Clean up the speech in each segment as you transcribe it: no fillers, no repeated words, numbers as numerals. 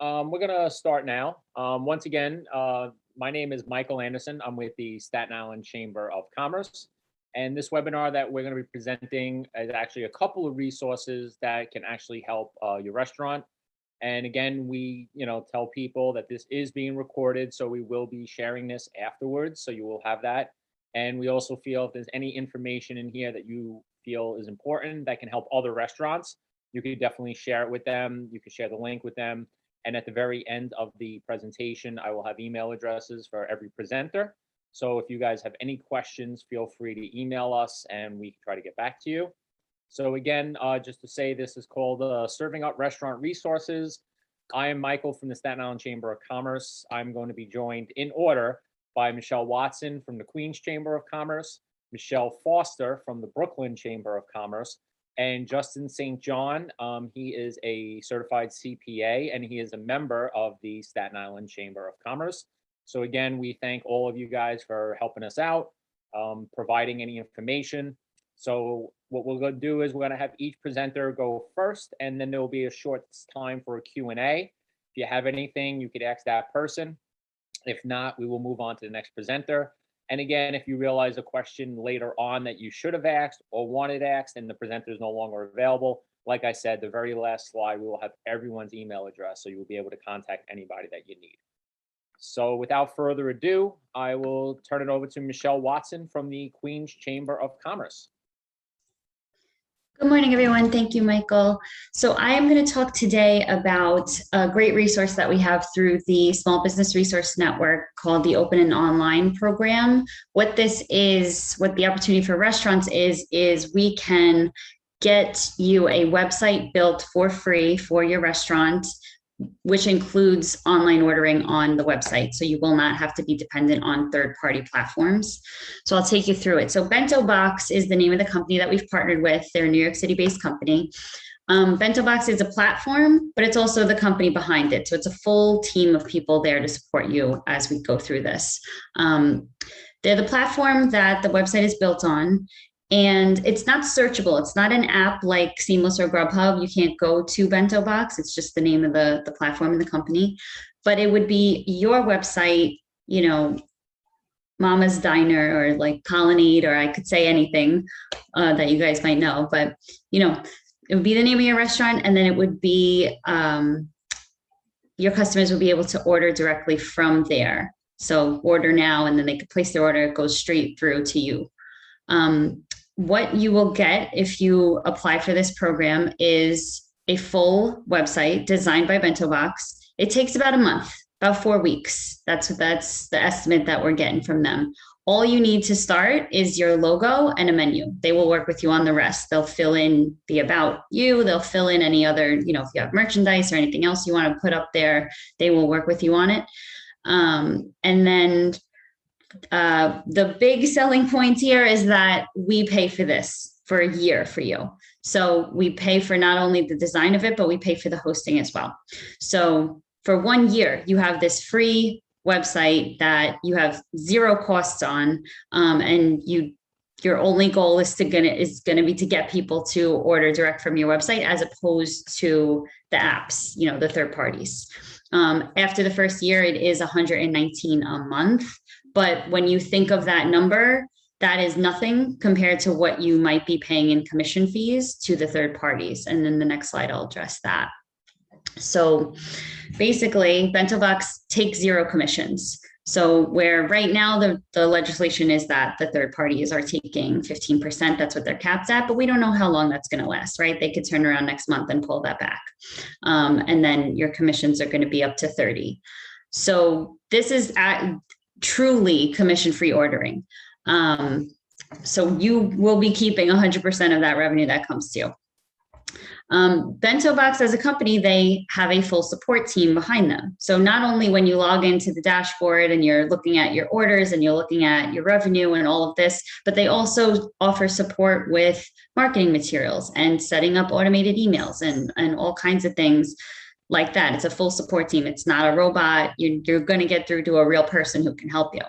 We're gonna start now. Once again, my name is Michael Anderson. I'm with the Staten Island Chamber of Commerce. And this webinar that we're gonna be presenting is actually a couple of resources that can actually help your restaurant. And again, we tell people that this is being recorded, so we will be sharing this afterwards. So you will have that. And we also feel if there's any information in here that you feel is important that can help other restaurants, you could definitely share it with them. You could share the link with them. And at the very end of the presentation, I will have email addresses for every presenter. So if you guys have any questions, feel free to email us and we can try to get back to you. So again, just to say, this is called Serving Up Restaurant Resources. I am Michael from the Staten Island Chamber of Commerce. I'm going to be joined in order by Michelle Watson from the Queens Chamber of Commerce, Michelle Foster from the Brooklyn Chamber of Commerce, and Justin St. John. He is a certified CPA and he is a member of the Staten Island Chamber of Commerce. So again, we thank all of you guys for helping us out, providing any information. So what we're going to do is we're going to have each presenter go first, and then there will be a short time for a Q&A. If you have anything, you could ask that person. If not, we will move on to the next presenter. And again, if you realize a question later on that you should have asked or wanted asked and the presenter is no longer available, like I said, the very last slide, we will have everyone's email address, so you will be able to contact anybody that you need. So without further ado, I will turn it over to Michelle Watson from the Queens Chamber of Commerce. Good morning, everyone. Thank you, Michael. So I am going to talk today about a great resource that we have through the Small Business Resource Network called the Open and Online program. What this is, what the opportunity for restaurants is we can get you a website built for free for your restaurant, which includes online ordering on the website. So you will not have to be dependent on third-party platforms. So I'll take you through it. So BentoBox is the name of the company that we've partnered with. They're a New York City-based company. BentoBox is a platform, but it's also the company behind it. So it's a full team of people there to support you as we go through this. They're the platform that the website is built on. And it's not searchable. It's not an app like Seamless or Grubhub. You can't go to BentoBox. It's just the name of the platform and the company. But it would be your website, Mama's Diner or like Colonnade, or I could say anything that you guys might know. But, it would be the name of your restaurant, and then it would be your customers will be able to order directly from there. So order now, and then they could place their order. It goes straight through to you. What you will get if you apply for this program is a full website designed by BentoBox. It takes about a month, about 4 weeks. That's the estimate that we're getting from them. All you need to start is your logo and a menu. They will work with you on the rest. They'll fill in the about you. They'll fill in any other, if you have merchandise or anything else you want to put up there, they will work with you on it. And then the big selling point here is that we pay for this for a year for you. So we pay for not only the design of it, but we pay for the hosting as well. So for 1 year, you have this free website that you have zero costs on, and your only goal is going to be to get people to order direct from your website as opposed to the apps, the third parties. After the first year, it is $119 a month. But when you think of that number, that is nothing compared to what you might be paying in commission fees to the third parties. And then the next slide, I'll address that. So basically, BentoBox takes zero commissions. So where right now the legislation is that the third parties are taking 15%, that's what they're capped at, but we don't know how long that's going to last, right? They could turn around next month and pull that back. And then your commissions are going to be up to 30. So this is truly commission-free ordering. So you will be keeping 100% of that revenue that comes to you. BentoBox as a company, they have a full support team behind them. So not only when you log into the dashboard and you're looking at your orders and you're looking at your revenue and all of this, but they also offer support with marketing materials and setting up automated emails and all kinds of things like that. It's a full support team. It's not a robot. You're going to get through to a real person who can help you.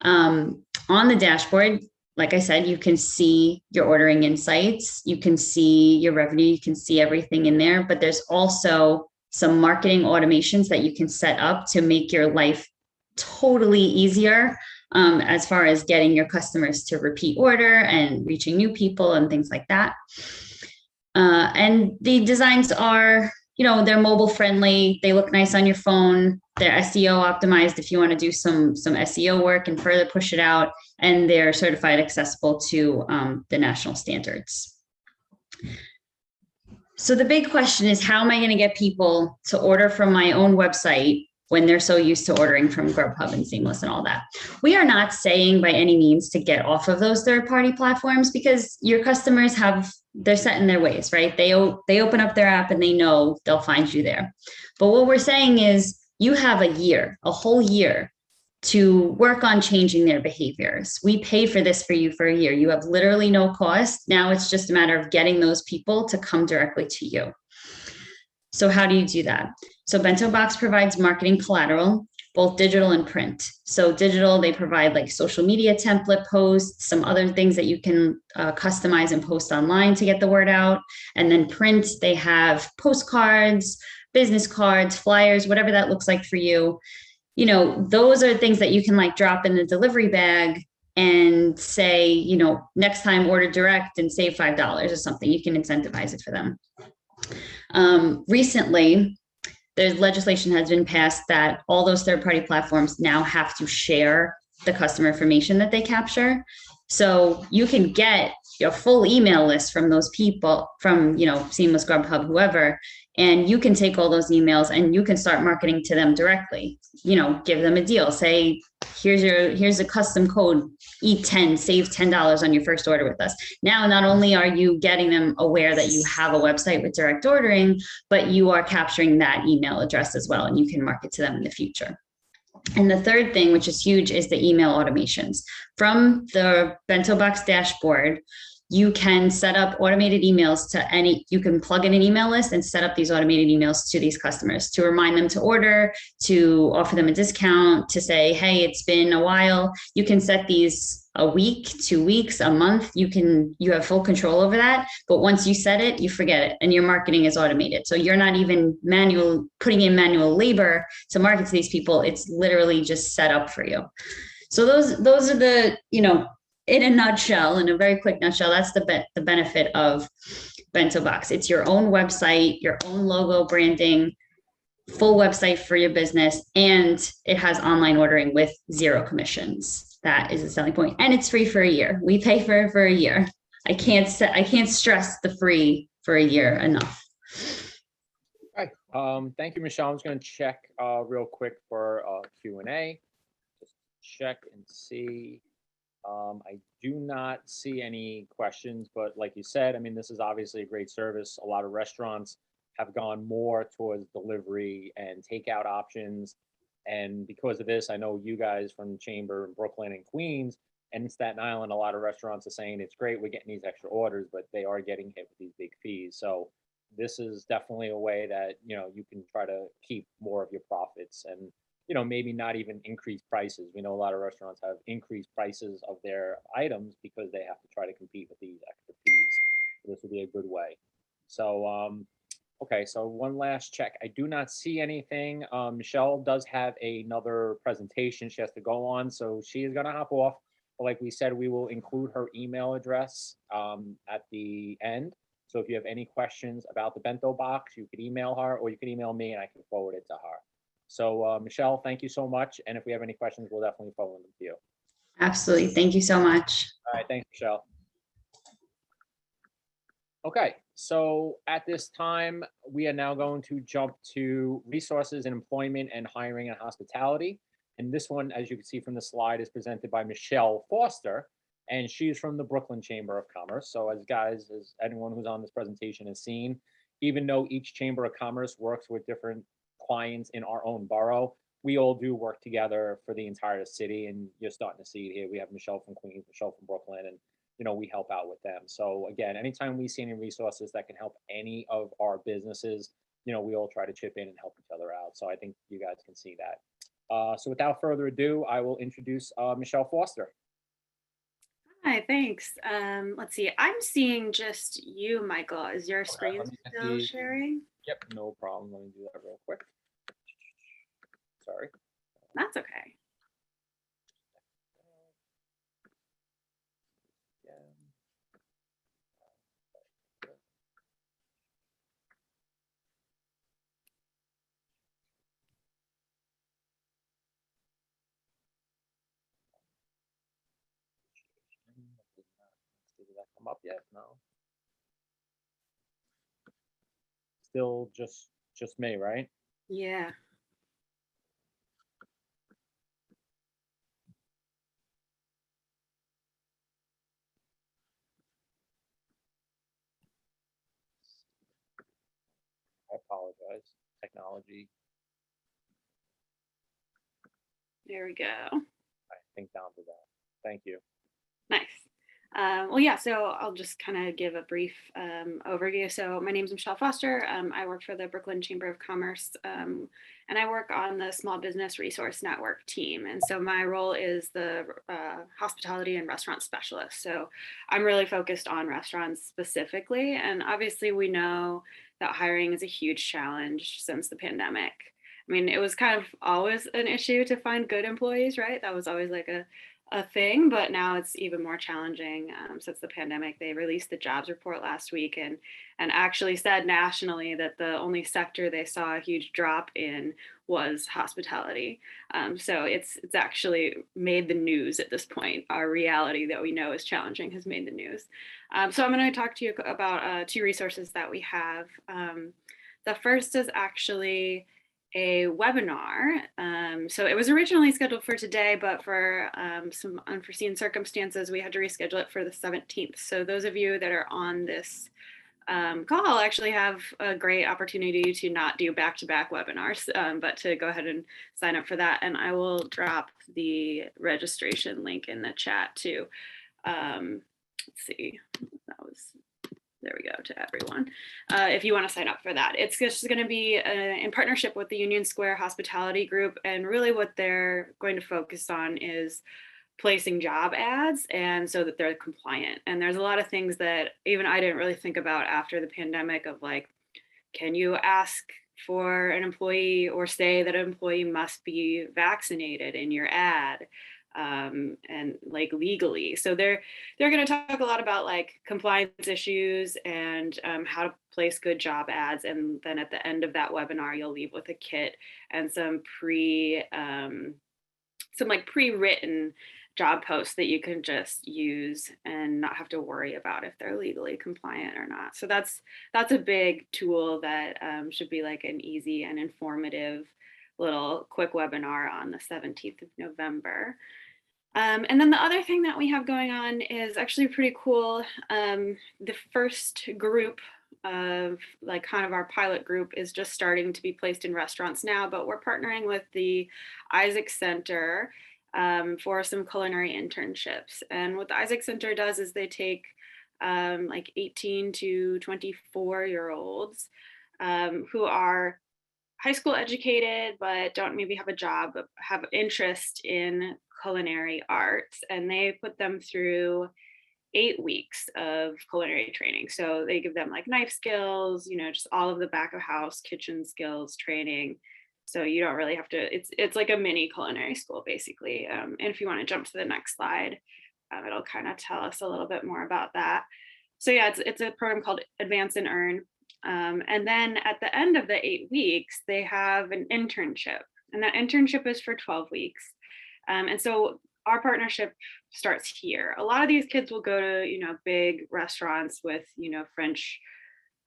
On the dashboard, like I said, you can see your ordering insights, you can see your revenue, you can see everything in there, but there's also some marketing automations that you can set up to make your life totally easier as far as getting your customers to repeat order and reaching new people and things like that. And the designs are, they're mobile friendly. They look nice on your phone. They're SEO optimized if you want to do some SEO work and further push it out. And they're certified accessible to the national standards. So the big question is, how am I going to get people to order from my own website when they're so used to ordering from Grubhub and Seamless and all that? We are not saying by any means to get off of those third-party platforms, because your customers they're set in their ways, right? They open up their app and they know they'll find you there. But what we're saying is you have a whole year to work on changing their behaviors. We paid for this for you for a year. You have literally no cost. Now it's just a matter of getting those people to come directly to you. So how do you do that? So BentoBox provides marketing collateral, both digital and print. So digital, they provide like social media template posts, some other things that you can customize and post online to get the word out. And then print, they have postcards, business cards, flyers, whatever that looks like for you. Those are things that you can like drop in the delivery bag and say, next time order direct and save $5 or something. You can incentivize it for them. Recently, there's legislation has been passed that all those third-party platforms now have to share the customer information that they capture. So you can get your full email list from those people, from Seamless, Grubhub, whoever, and you can take all those emails and you can start marketing to them directly. Give them a deal. Say, here's a custom code, eat 10, save $10 on your first order with us. Now, not only are you getting them aware that you have a website with direct ordering, but you are capturing that email address as well, and you can market to them in the future. And the third thing, which is huge, is the email automations. From the BentoBox dashboard, you can set up automated emails you can plug in an email list and set up these automated emails to these customers to remind them to order, to offer them a discount, to say, hey, it's been a while. You can set these a week, 2 weeks, a month. You have full control over that. But once you set it, you forget it, and your marketing is automated. So you're not even putting in manual labor to market to these people. It's literally just set up for you. So those are the, in a nutshell, in a very quick nutshell, that's the benefit of BentoBox. It's your own website, your own logo branding, full website for your business, and it has online ordering with 0 commissions. That is a selling point, and it's free for a year. We pay for it for a year. I can't stress the free for a year enough. All right. Thank you, Michelle. I'm just going to check real quick for Q&A. Just check and see. I do not see any questions, but like you said, this is obviously a great service. A lot of restaurants have gone more towards delivery and takeout options. And because of this, I know you guys from Chamber in Brooklyn and Queens and in Staten Island, a lot of restaurants are saying it's great, we're getting these extra orders, but they are getting hit with these big fees. So this is definitely a way that, you can try to keep more of your profits and, maybe not even increase prices. We know a lot of restaurants have increased prices of their items because they have to try to compete with these extra fees. So this would be a good way. So, okay, so one last check. I do not see anything. Michelle does have another presentation she has to go on, so she is gonna hop off. But like we said, we will include her email address at the end. So if you have any questions about the BentoBox, you could email her or you can email me and I can forward it to her. So Michelle, thank you so much. And if we have any questions, we'll definitely forward them to you. Absolutely. Thank you so much. All right, thanks, Michelle. Okay, so at this time, we are now going to jump to resources and employment and hiring and hospitality. And this one, as you can see from the slide, is presented by Michelle Foster, and she's from the Brooklyn Chamber of Commerce. So as anyone who's on this presentation has seen, even though each Chamber of Commerce works with different clients in our own borough, we all do work together for the entire city. And you're starting to see it here. We have Michelle from Queens, Michelle from Brooklyn, and we help out with them. So again, anytime we see any resources that can help any of our businesses, we all try to chip in and help each other out. So I think you guys can see that. So without further ado, I will introduce Michelle Foster. Hi, thanks. Let's see. I'm seeing just you, Michael. Is your screen still sharing? Yep, no problem. Let me do that real quick. Sorry. That's okay. Yeah. Did that come up yet? No. Still just me, right? Yeah. I apologize. Technology, There we go. I think down to that. Thank you. Nice. Well, yeah, so I'll just kind of give a brief overview. So my name is Michelle Foster. I work for the Brooklyn Chamber of Commerce, and I work on the Small Business Resource Network team. And so my role is the hospitality and restaurant specialist. So I'm really focused on restaurants specifically. And obviously we know that hiring is a huge challenge since the pandemic. I mean, it was kind of always an issue to find good employees, right? That was always like a thing, but now it's even more challenging since the pandemic. They released the jobs report last week and actually said nationally that the only sector they saw a huge drop in was hospitality. So it's actually made the news at this point. Our reality that we know is challenging has made the news. So I'm going to talk to you about two resources that we have. The first is actually a webinar. So it was originally scheduled for today, but for some unforeseen circumstances, we had to reschedule it for the 17th. So those of you that are on this call actually have a great opportunity to not do back-to-back webinars, but to go ahead and sign up for that. And I will drop the registration link in the chat too. Let's see, that was there we go to everyone. If you want to sign up for that, it's just going to be in partnership with the Union Square Hospitality Group. And really what they're going to focus on is placing job ads and so that they're compliant. And there's a lot of things that even I didn't really think about after the pandemic of like, can you ask for an employee or say that an employee must be vaccinated in your ad? And like legally. So they're going to talk a lot about like compliance issues and how to place good job ads. And then at the end of that webinar, you'll leave with a kit and some pre-written job posts that you can just use and not have to worry about if they're legally compliant or not. So that's a big tool that should be like an easy and informative little quick webinar on the 17th of November. And then the other thing that we have going on is actually pretty cool. The first group of like kind of our pilot group is just starting to be placed in restaurants now, but we're partnering with the Isaac Center for some culinary internships. And what the Isaac Center does is they take like 18 to 24-year-olds who are high school educated, but don't maybe have a job, but have interest in culinary arts. And they put them through 8 weeks of culinary training. So they give them like knife skills, just all of the back of house kitchen skills training. So you don't really have to, it's like a mini culinary school basically. And if you want to jump to the next slide, it'll kind of tell us a little bit more about that. So yeah, it's a program called Advance and Earn. And then at the end of the 8 weeks, they have an internship, and that internship is for 12 weeks. And so our partnership starts here. A lot of these kids will go to, big restaurants with, French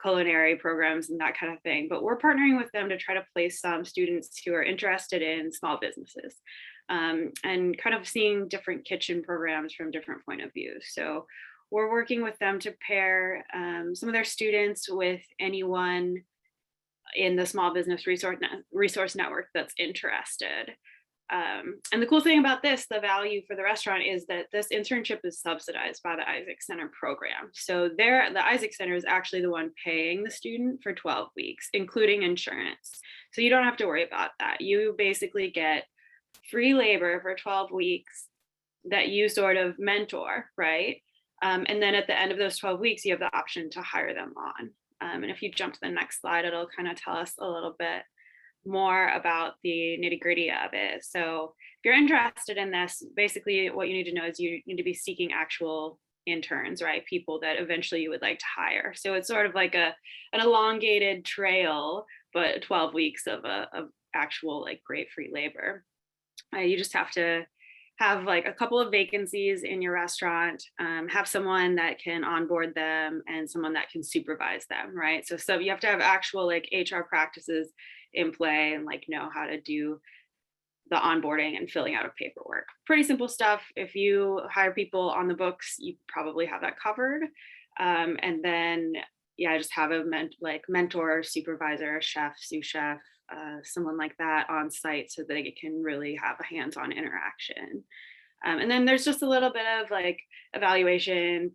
culinary programs and that kind of thing, but we're partnering with them to try to place some students who are interested in small businesses and kind of seeing different kitchen programs from different point of views. So we're working with them to pair some of their students with anyone in the small business resource network that's interested. And the cool thing about this, the value for the restaurant, is that this internship is subsidized by the Isaac Center program. So the Isaac Center is actually the one paying the student for 12 weeks, including insurance. So you don't have to worry about that. You basically get free labor for 12 weeks that you sort of mentor, right? And then at the end of those 12 weeks, you have the option to hire them on. And if you jump to the next slide, it'll kind of tell us a little bit more about the nitty-gritty of it. So if you're interested in this, basically what you need to know is you need to be seeking actual interns, right? People that eventually you would like to hire. So it's sort of like an elongated trail, but 12 weeks of actual like great free labor. You just have to have like a couple of vacancies in your restaurant, have someone that can onboard them and someone that can supervise them, right? So you have to have actual like HR practices in play and like know how to do the onboarding and filling out of paperwork. Pretty simple stuff. If you hire people on the books, you probably have that covered. And then, yeah, just have a mentor, supervisor, chef, sous chef, someone like that on site so that they can really have a hands-on interaction. And then there's just a little bit of like evaluation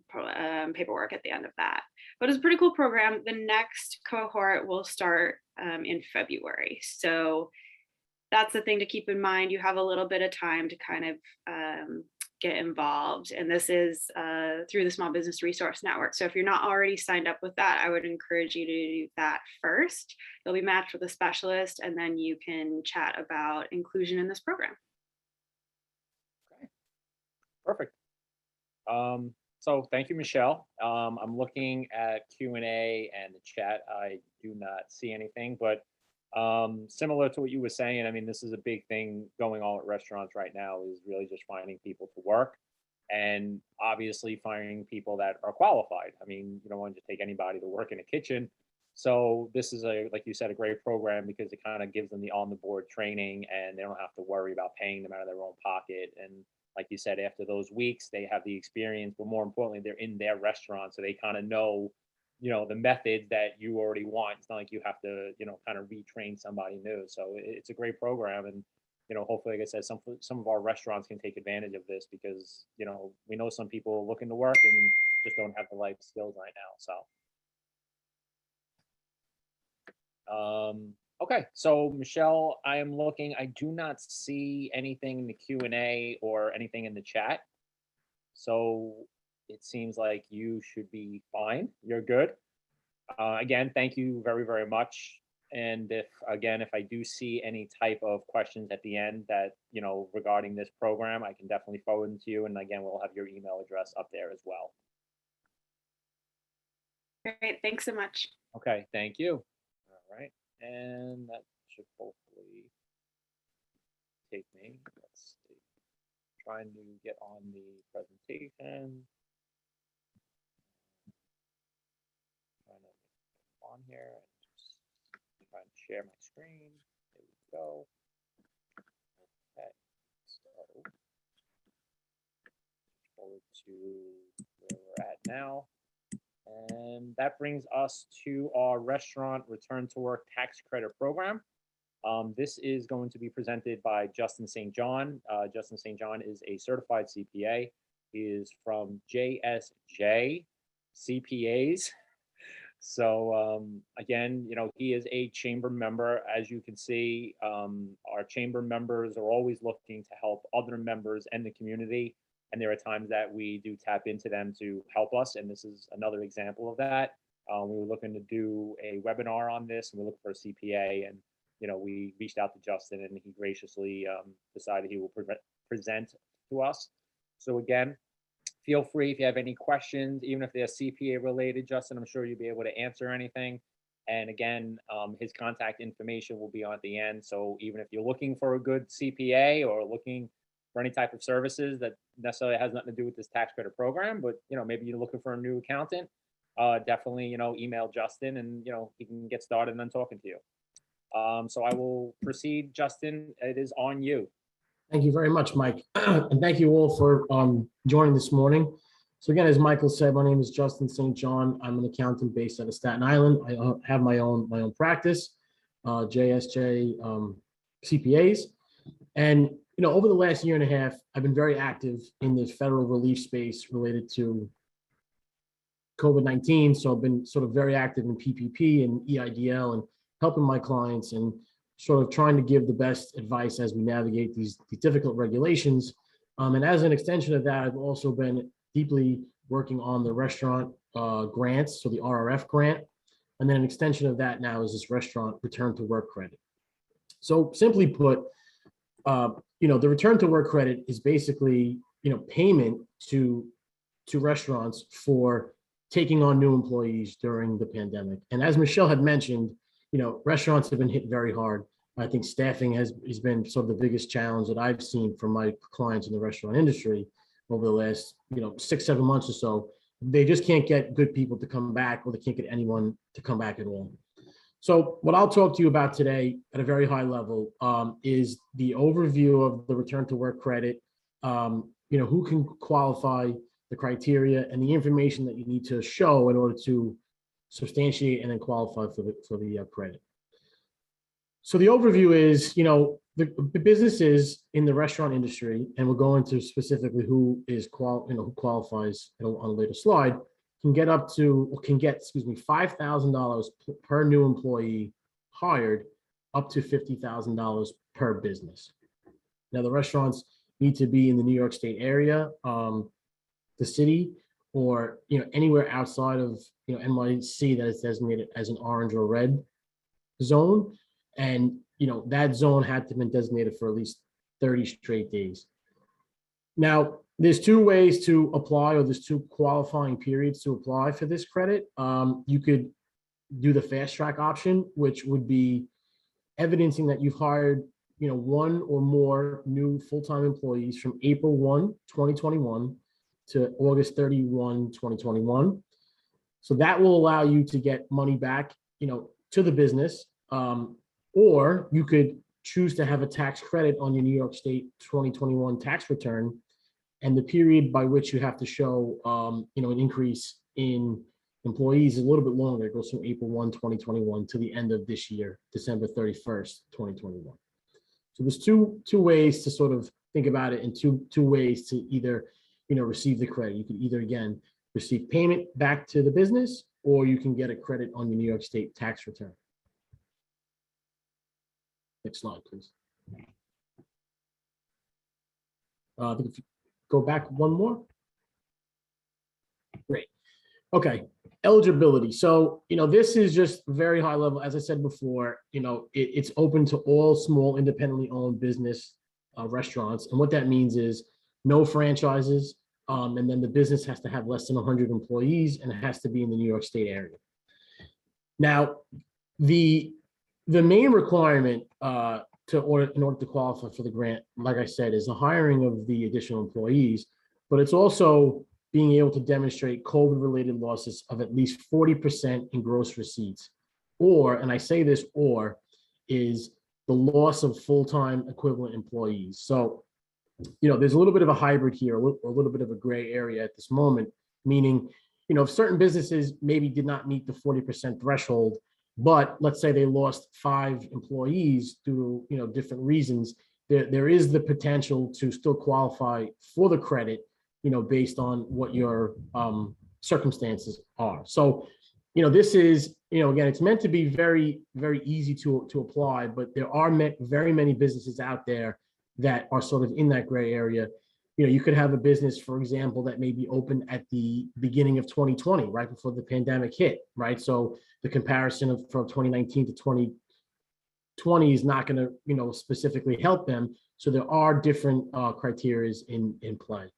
paperwork at the end of that. But it's a pretty cool program. The next cohort will start in February. So that's the thing to keep in mind. You have a little bit of time to kind of get involved. And this is through the Small Business Resource Network. So if you're not already signed up with that, I would encourage you to do that first. You'll be matched with a specialist, and then you can chat about inclusion in this program. Okay, perfect. So thank you, Michelle. I'm looking at Q&A and the chat. I do not see anything, but similar to what you were saying, I mean, this is a big thing going on at restaurants right now, is really just finding people to work and obviously finding people that are qualified. I mean, you don't want to just take anybody to work in a kitchen. So this is like you said, a great program because it kind of gives them the on the board training and they don't have to worry about paying them out of their own pocket. And like you said, after those weeks, they have the experience, but more importantly, they're in their restaurant. So they kind of know, the methods that you already want. It's not like you have to, kind of retrain somebody new. So it's a great program. And, hopefully, like I said, some of our restaurants can take advantage of this because, we know some people looking to work and just don't have the life skills right now. So, okay. So Michelle, I am looking, I do not see anything in the Q&A or anything in the chat. So it seems like you should be fine. You're good. Again, thank you very, very much. And if I do see any type of questions at the end that, regarding this program, I can definitely forward them to you. And again, we'll have your email address up there as well. Great. Thanks so much. Okay. Thank you. All right. And that should hopefully take me. Let's see. Trying to get on the presentation. Trying to get on here and just try and share my screen. There we go. Okay, so forward to where we're at now. And that brings us to our restaurant return to work tax credit program. This is going to be presented by Justin St. John. Justin St. John is a certified CPA. He is from JSJ CPAs. So again, he is a chamber member. As you can see, our chamber members are always looking to help other members and the community. And there are times that we do tap into them to help us. And this is another example of that. We were looking to do a webinar on this, and we're looking for a CPA. And we reached out to Justin, and he graciously decided he will present to us. So again, feel free if you have any questions, even if they're CPA related, Justin, I'm sure you'll be able to answer anything. And again, his contact information will be on at the end. So even if you're looking for a good CPA or looking for any type of services that necessarily has nothing to do with this tax credit program, but maybe you're looking for a new accountant, definitely email Justin, and he can get started and then talking to you. So I will proceed. Justin, it is on you. Thank you very much, Mike. And thank you all for joining this morning. So again, as Michael said, my name is Justin St. John. I'm an accountant based out of Staten Island. I have my own practice, JSJ CPAs. And over the last year and a half, I've been very active in the federal relief space related to COVID-19. So I've been sort of very active in PPP and EIDL and helping my clients and sort of trying to give the best advice as we navigate these difficult regulations. And as an extension of that, I've also been deeply working on the restaurant grants, so the RRF grant. And then an extension of that now is this restaurant return to work credit. So simply put, the return to work credit is basically, payment to restaurants for taking on new employees during the pandemic. And as Michelle had mentioned, restaurants have been hit very hard. I think staffing has been sort of the biggest challenge that I've seen from my clients in the restaurant industry over the last, 6-7 months or so. They just can't get good people to come back, or they can't get anyone to come back at all. So what I'll talk to you about today at a very high level is the overview of the return to work credit, who can qualify, the criteria, and the information that you need to show in order to substantiate and then qualify for the credit. So the overview is, the businesses in the restaurant industry, and we'll go into specifically who qualifies on a later slide, can get $5,000 per new employee hired, up to $50,000 per business. Now the restaurants need to be in the New York State area, the city, or anywhere outside of NYC that is designated as an orange or red zone, and that zone had to have been designated for at least 30 straight days. Now there's two ways to apply, or there's two qualifying periods to apply for this credit. You could do the fast track option, which would be evidencing that you've hired one or more new full-time employees from April 1, 2021 to August 31, 2021. So that will allow you to get money back, to the business, or you could choose to have a tax credit on your New York State 2021 tax return, and the period by which you have to show, an increase in employees is a little bit longer. It goes from April 1, 2021 to the end of this year, December 31st, 2021. So there's two ways to sort of think about it, and two ways to either, receive the credit. You could either, again, receive payment back to the business, or you can get a credit on your New York State tax return. Next slide, please. I think if you go back one more. Great. Okay, eligibility. So, this is just very high level. As I said before, it's open to all small independently owned business restaurants. And what that means is no franchises. And then the business has to have less than 100 employees, and it has to be in the New York State area. Now, the main requirement in order to qualify for the grant, like I said, is the hiring of the additional employees, but it's also being able to demonstrate COVID-related losses of at least 40% in gross receipts, or, and I say this or, is the loss of full-time equivalent employees. So, there's a little bit of a hybrid here, a little bit of a gray area at this moment, meaning, if certain businesses maybe did not meet the 40% threshold, but let's say they lost 5 employees due to, different reasons, there is the potential to still qualify for the credit, based on what your circumstances are. So, this is, again, it's meant to be very, very easy to apply, but there are very many businesses out there that are sort of in that gray area. You could have a business, for example, that may be open at the beginning of 2020, right before the pandemic hit, right? So the comparison from 2019 to 2020 is not going to, specifically help them. So there are different criteria in play.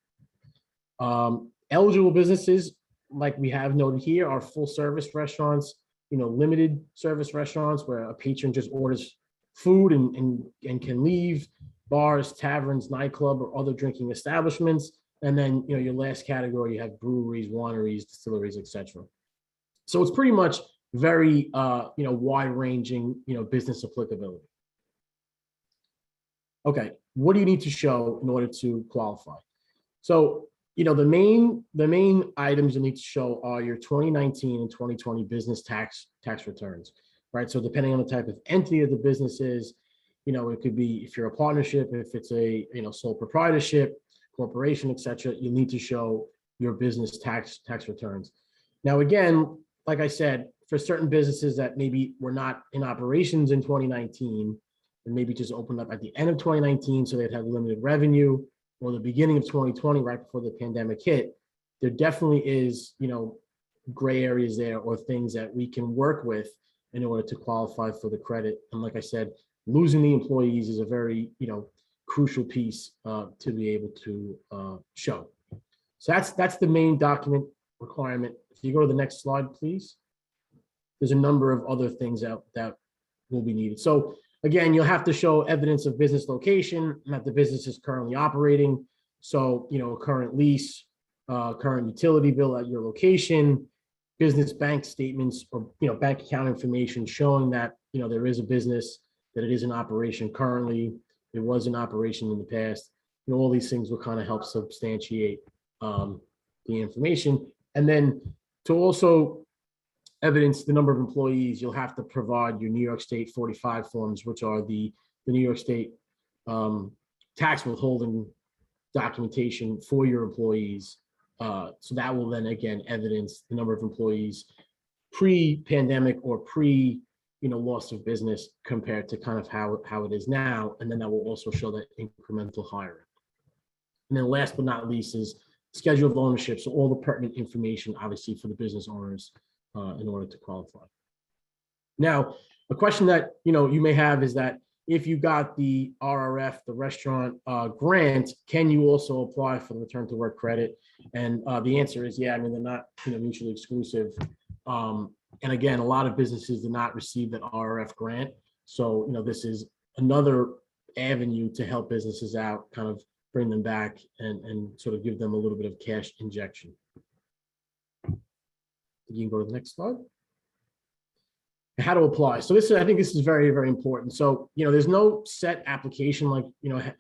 Eligible businesses, like we have noted here, are full service restaurants, limited service restaurants where a patron just orders food and can leave, bars, taverns, nightclub, or other drinking establishments. And then, your last category, you have breweries, wineries, distilleries, etc. So it's pretty much very, wide-ranging, business applicability. Okay, what do you need to show in order to qualify? So, the main items you need to show are your 2019 and 2020 business tax returns, right? So depending on the type of entity of the business is, it could be, if you're a partnership, if it's a, sole proprietorship, corporation, etc., you need to show your business tax returns. Now, again, like I said, for certain businesses that maybe were not in operations in 2019 and maybe just opened up at the end of 2019, so they'd have limited revenue, or the beginning of 2020, right before the pandemic hit, there definitely is, gray areas there or things that we can work with in order to qualify for the credit. And like I said, losing the employees is a very, crucial piece to be able to show. So that's the main document requirement. If you go to the next slide, please. There's a number of other things that will be needed. So again, you'll have to show evidence of business location and that the business is currently operating. So, current lease, current utility bill at your location, business bank statements or, bank account information showing that, there is a business, that it is in operation currently, it was in operation in the past. All these things will kind of help substantiate the information. And then to also evidence the number of employees, you'll have to provide your New York State 45 forms, which are the New York State tax withholding documentation for your employees. So that will then again evidence the number of employees pre-pandemic or pre loss of business compared to kind of how it is now. And then that will also show that incremental hiring. And then last but not least is schedule of ownership. So all the pertinent information, obviously, for the business owners in order to qualify. Now, a question that you may have is that if you got the RRF, the restaurant grant, can you also apply for the return to work credit? And the answer is yeah. I mean, they're not mutually exclusive. And again, a lot of businesses did not receive that RRF grant. So this is another avenue to help businesses out, kind of bring them back and sort of give them a little bit of cash injection. You can go to the next slide. How to apply. So I think this is very, very important. So, there's no set application like,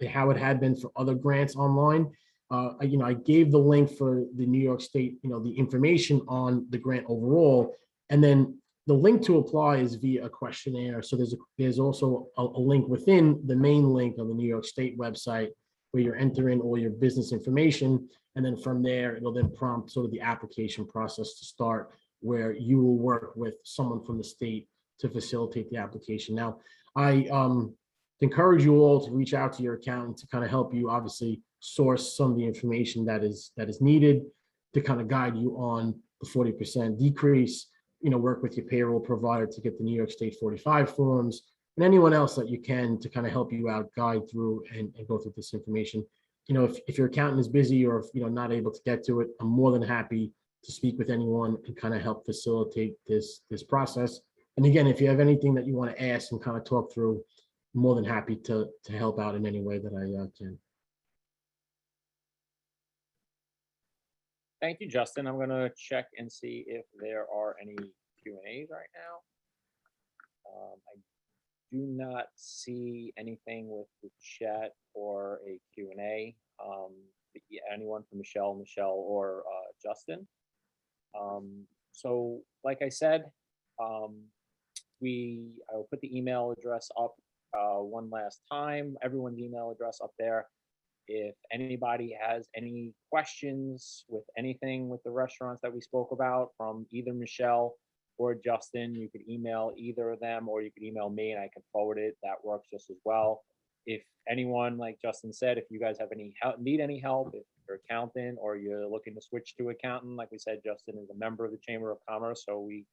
how it had been for other grants online. I gave the link for the New York State, the information on the grant overall. And then the link to apply is via a questionnaire. So there's also a link within the main link on the New York State website where you're entering all your business information. And then from there, it'll then prompt sort of the application process to start, where you will work with someone from the state to facilitate the application. Now, I encourage you all to reach out to your accountant to kind of help you obviously source some of the information that is needed to kind of guide you on the 40% decrease, work with your payroll provider to get the New York State 45 forms, and anyone else that you can to kind of help you out, guide through and go through this information. If your accountant is busy or if not able to get to it, I'm more than happy to speak with anyone and kind of help facilitate this process. And again, if you have anything that you want to ask and kind of talk through, I'm more than happy to help out in any way that I can. Thank you, Justin. I'm going to check and see if there are any Q&As right now. I do not see anything with the chat or a Q&A. Anyone from Michelle, or Justin. So like I said, I will put the email address up one last time, everyone's email address up there. If anybody has any questions with anything with the restaurants that we spoke about from either Michelle or Justin, you could email either of them, or you could email me and I can forward it. That works just as well. If anyone, like Justin said, if you guys have any help, need any help, if you're accountant or you're looking to switch to accountant, like we said, Justin is a member of the Chamber of Commerce, so we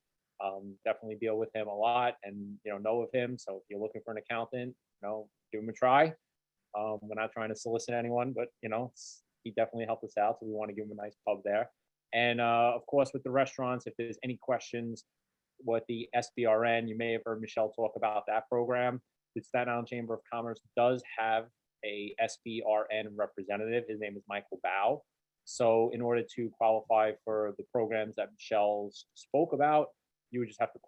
definitely deal with him a lot and know of him. So if you're looking for an accountant, give him a try. We're not trying to solicit anyone, but he definitely helped us out, so we want to give him a nice pub there. And of course, with the restaurants, if there's any questions with the SBRN, you may have heard Michelle talk about that program. The Staten Island Chamber of Commerce does have a SBRN representative. His name is Michael Bao. So in order to qualify for the programs that Michelle spoke about, you would just have to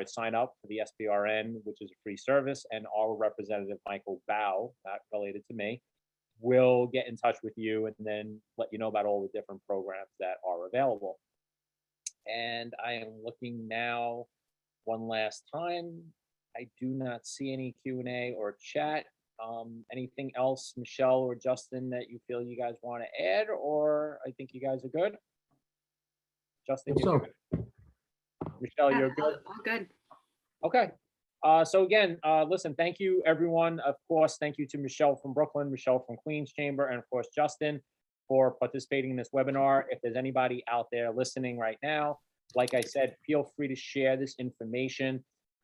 sign up for the SBRN, which is a free service, and our representative, Michael Bao, not related to me, will get in touch with you and then let you know about all the different programs that are available. And I am looking now one last time. I do not see any Q&A or chat. Anything else, Michelle or Justin, that you feel you guys want to add, or I think you guys are good? Justin, you're good. Michelle, you're good? All good. Okay. So again, listen, thank you, everyone. Of course, thank you to Michelle from Brooklyn, Michelle from Queens Chamber, and of course, Justin for participating in this webinar. If there's anybody out there listening right now, like I said, feel free to share this information.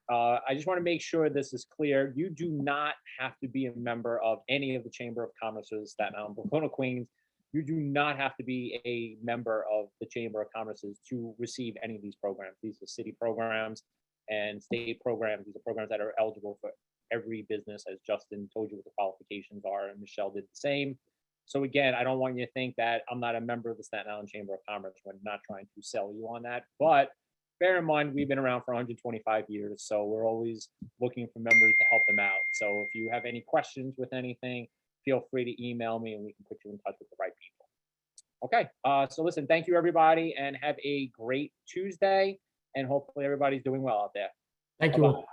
I just want to make sure this is clear. You do not have to be a member of any of the Chamber of Commerce's Staten Island, Brooklyn, Queens. You do not have to be a member of the Chamber of Commerce's to receive any of these programs. These are city programs and state programs. These are programs that are eligible for every business, as Justin told you what the qualifications are, and Michelle did the same. So again, I don't want you to think that I'm not a member of the Staten Island Chamber of Commerce. We're not trying to sell you on that, but bear in mind, we've been around for 125 years, so we're always looking for members to help them out. So if you have any questions with anything, feel free to email me and we can put you in touch with the right people. Okay, so listen, thank you everybody and have a great Tuesday, and hopefully everybody's doing well out there. Thank you all.